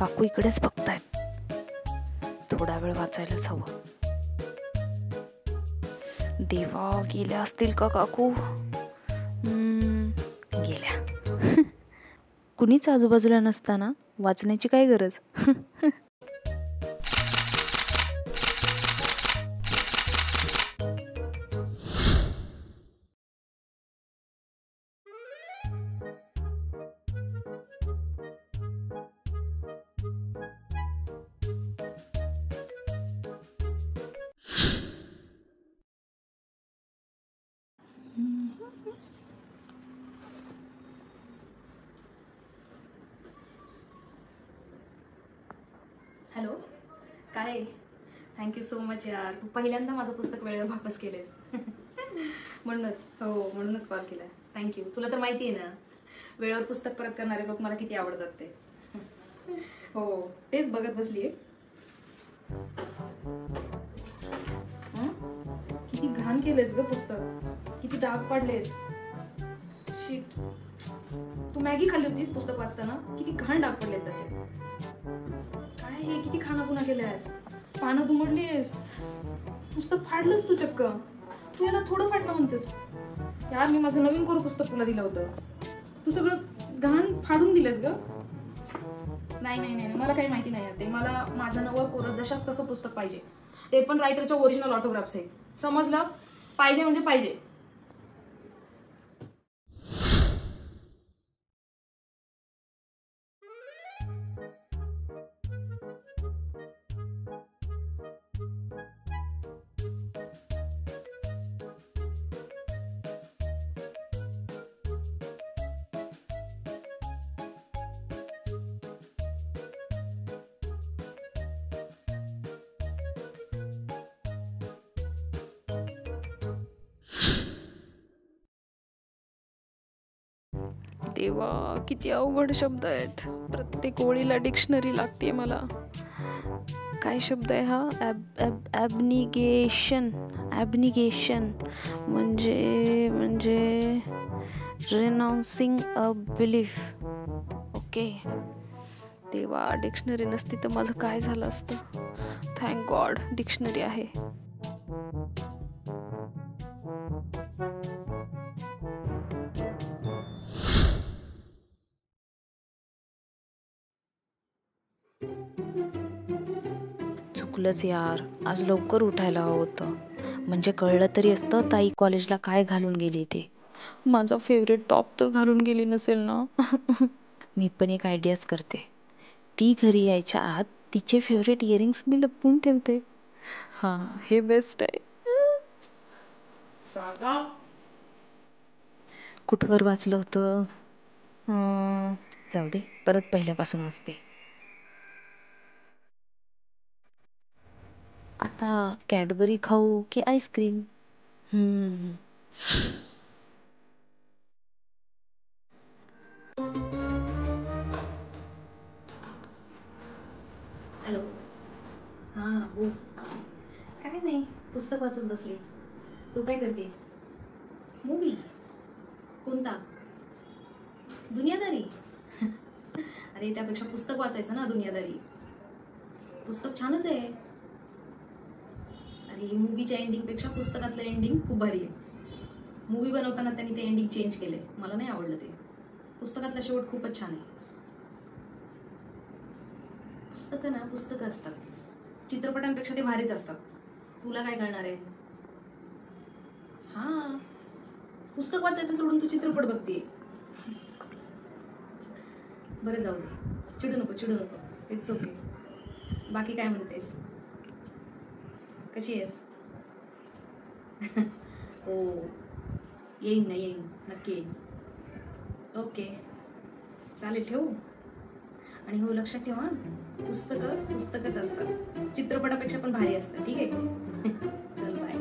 काकू इकडेच बघतायत. थोडा वेळ वाचायलाच हवं. देवा, गेल्या असतील का काकू? गेल्या. कुणीच आजूबाजूला नसताना वाचण्याची काय गरज. हॅलो, काय? थँक्यू सो मच यार, तू पहिल्यांदा माझं पुस्तक वेळेवर वापस केलेस. म्हणूनच कॉल केला. थँक्यू. तुला तर माहिती आहे ना, वेळेवर पुस्तक परत करणारे लोक मला किती आवडतात ते. हो, तेच बघत बसलीये. किती घाण केलेस ग पुस्तक, किती डाग पाडलेस. शिट, तू मॅगी खाल्ली होतीस पुस्तक वाचताना? किती घाण डाग पडलेत त्याचे. काय हे, किती खानापुना केल्यास, पानं दुमडलीस, पुस्तक फाडलंस तू चक्क. तू याला थोडं फाडणं म्हणतेस यार. मी माझं नवीन कोरं पुस्तक तुला दिलं होतं, तू सगळं घाण फाडून दिलंस ग. नाही, मला काही माहिती नाही ते. मला माझं नवं कोरं जशाच तसं पुस्तक पाहिजे, ते पण रायटरच्या ओरिजिनल ऑटोग्राफ्स आहे. समजलं? पाहिजे म्हणजे पाहिजे. देवा, किती अवघड शब्द आहेत. प्रत्येक ओळीला डिक्शनरी लागते मला. काय शब्द आहे हा? ॲबनिगेशन. म्हणजे रेनाउन्सिंग अ बिलीफ. ओके. देवा, डिक्शनरी नसती तर माझं काय झालं असतं. थँक गॉड डिक्शनरी आहे. चुकलंच यार, आज लवकर उठायला हवं होतं. म्हणजे कळलं तरी असतं ताई कॉलेजला काय घालून गेली ते. माझा फेवरेट टॉप तर घालून गेली नसेल ना. मी पण एक आयडियाच करते. ती घरी यायच्या आत तिचे फेवरेट इयरिंग्स मी लपवून ठेवते. हा, हे बेस्ट आहे. कुठवर वाचलं होतं? जाऊ दे, परत पहिल्यापासून वाचते. आता कॅडबरी खाऊ की आईस्क्रीम? हॅलो. हां बोल. काय नाही, पुस्तक वाचत बसले. तू काय करते? मूवी कोणता? दुनियादारी? अरे त्यापेक्षा पुस्तक वाचायचं ना. दुनियादारी पुस्तक छानच आहे. अरे मूवीच्या एंडिंग पेक्षा पुस्तकातलं एंडिंग खूप भारी आहे. मूवी बनवताना त्यांनी ते एंडिंग चेंज केलंय, मला नाही आवडलं ते. पुस्तकातला शेवट खूपच छान आहे. पुस्तकं ना पुस्तकं असतात, चित्रपटांपेक्षा ते भारीच असतात. तुला काय कळणार आहे? हा, पुस्तक वाचायचं सोडून तू चित्रपट बघते. बरं जाऊ दे, चिडू नको. It's okay. बाकी काय म्हणतेस? कशी आहेस? हो, येईन नक्की येईन. ओके चालेल, ठेवू? आणि हो, लक्षात ठेवा, पुस्तकच असतात, चित्रपटापेक्षा पण भारी असतं. ठीक आहे. चल बाय.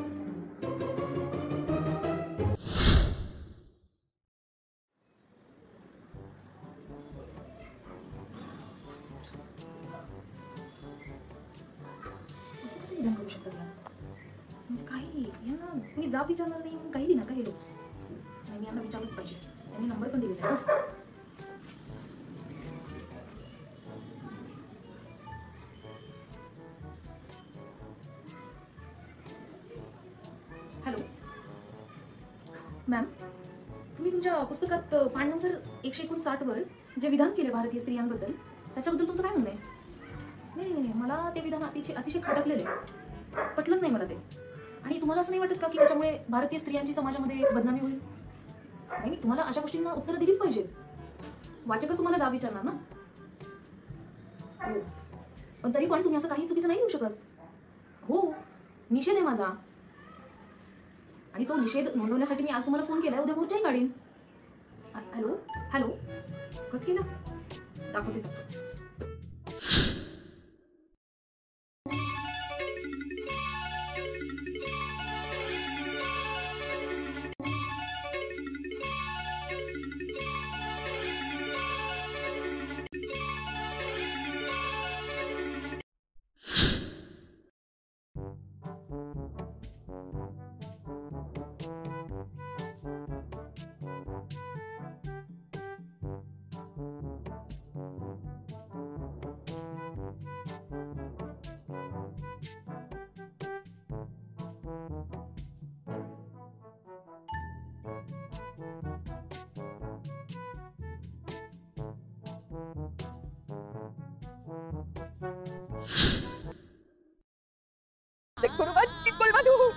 असं कसं विधान करू शकतात ना? म्हणजे काही यांना मी जाब विचारणार नाही म्हणून काही दिना का हे लोक? नाही, मी यांना विचारलंच पाहिजे. त्यांनी नंबर पण दिलेला आहे. मॅम, तुम्ही तुमच्या पुस्तकात पान नंबर 159 वर जे विधान केले भारतीय स्त्रियांबद्दल त्याच्याबद्दल तुमचं काय म्हणणं आहे? नाही नाही नाही, मला ते विधान अतिशय खटकलेलं आहे. पटलंच नाही मला ते. आणि तुम्हाला असं नाही वाटत का की त्याच्यामुळे भारतीय स्त्रियांची समाजामध्ये बदनामी होईल? नाही, तुम्हाला अशा गोष्टींना उत्तरं दिलीच पाहिजेत. वाचकच तुम्हाला जाब विचारणार ना. हो, पण तरी पण तुम्ही असं काही चुकीचं नाही लिहू शकत. हो, निषेध आहे माझा. आणि तो निषेध नोंदवण्यासाठी मी आज तुम्हाला फोन केलाय, उद्या मोर्चाही काढीन. हॅलो हॅलो, कट केला. दाखवतेच आता. मैं गुरुवंश की कुलवधु हूँ,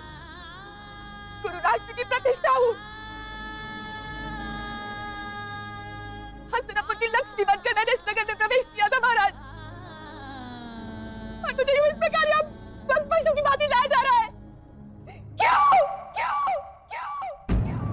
गुरु राष्ट्र की प्रतिष्ठा हूँ, हस्तिनापुर की लक्ष्मी बनकर मैंने इस नगर में प्रवेश किया था महाराज, और मुझे यूं इस प्रकार यहाँ वंश पशु की भांति लाया जा रहा है। क्यों? क्यों? क्यों? क्यों?